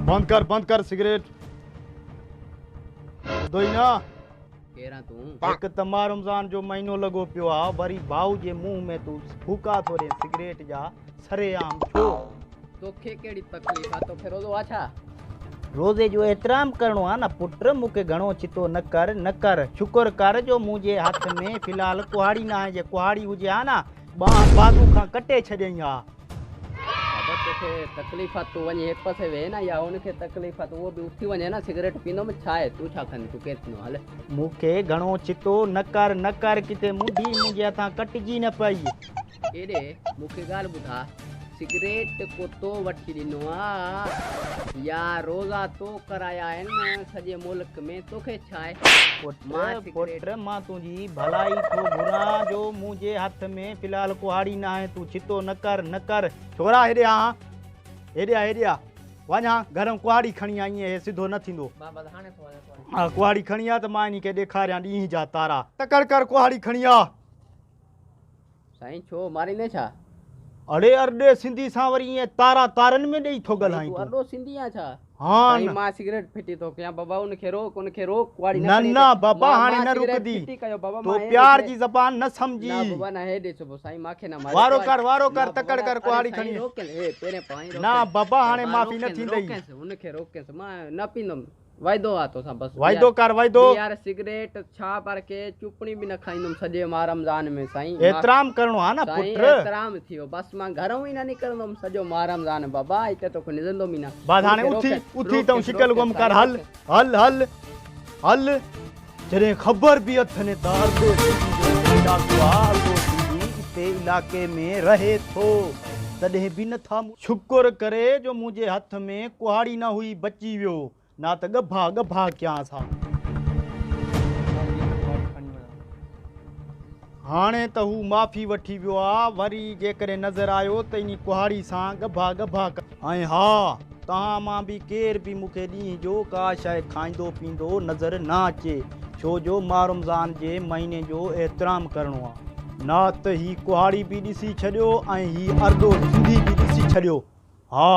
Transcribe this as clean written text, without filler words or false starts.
बंद कर सिगरेट दोई ना केरा तू एक तमा रमजान जो महीनो लगो पियो आ वरी भाऊ जे मुंह में तू फूका थोड़े सिगरेट जा सरेआम छो तोखे केड़ी तकलीफ आ तो फिर रोजो अच्छा रोजे जो एहतराम करणो आ ना पुत्र मुके घणो चितो न कर शुक्र कर जो मुझे हाथ में फिलहाल कुहाड़ी ना है जे कुहाड़ी हुजे आ ना बाजू खां कटे छॾियईं आ बाबा तोखे तकलीफ आ तू वने एक पासे वे ना या उनके तकलीफ आ तो वो भी उठी वने ना सिगरेट पीनो में छा है तू छा खन तू केतनो हाल मुखे घणो चितो न कर किते मुंडी मुंहिंजे हथां कटजी न पई एडे मुखे गाल बुधा सिगरेट को तो वठी दिनो आ या रोजा तो कराया है न सजे मुल्क में तोखे छा है पुत्र मां तुझी भलाई तो बुरा जो मुझे हाथ में फिलहाल कुहाड़ी ना है तू चितो न कर छोरा हेडिया वञा घर में कुहाड़ी खणी आई है सीधो न थींदो बाबा हाने तो वने हां कुहाड़ी खणी आ त मां नी के ॾेखारियां ॾींहं जा तारा तकड़ कर कुहाड़ी खणी आ साईं छो मारी ने छा अड़े अरडे सिंधी सां वरी ये तारा तारन में ॾेई थो ॻाल्हाई तू अरडो सिंधी आ छा हां साईं मां सिगरेट फिटी तो कया बाबा उनखे रोक कुआड़ी न बाबा हाणे न रुकदी तो प्यार जी ज़बान न समझी ना बाबा ना हेडे छो साईं माखे ना मारे वारो कर तकड़ कर कुआड़ी खणी रोक ए पेरे पाई रोक ना बाबा हाणे माफी न थींदई उनखे रोके मां न पींदम वायदो आ तो सा बस वायदो कर वायदो यार सिगरेट छा पर के चुपणी भी न खाइंदम सजे मां रमजान में साईं एहतराम करनो आ ना पुत्र एहतराम थियो बस मां घरों ही ना निकलंदम सजो मां रमजान बाबा इते तो निजंदो मी ना बाद हाणे उठी तो शिकल गुम कर हल जरे खबर भी अथने तार दो इते इलाके में रहे थो तडे भी न था शुक्र करे जो मुझे हाथ में कुहाड़ी ना हुई बची वियो ना त गभा क्या सा हाणे त हू माफ़ी वठी वियो आ वरी जेकरे नज़र आयो त इन कुहाड़ी सां गभा ऐं हा तहां मां भी केर भी मुखे ॾींहं जो का शइ खाईंदो पींदो नज़र ना अचे छो जो मां रमज़ान जे महीने जो एहतराम करणो आ ना त ही कुहाड़ी भी ॾिसी छॾियो ऐं ही अरदो सिंधी भी ॾिसी छॾियो हा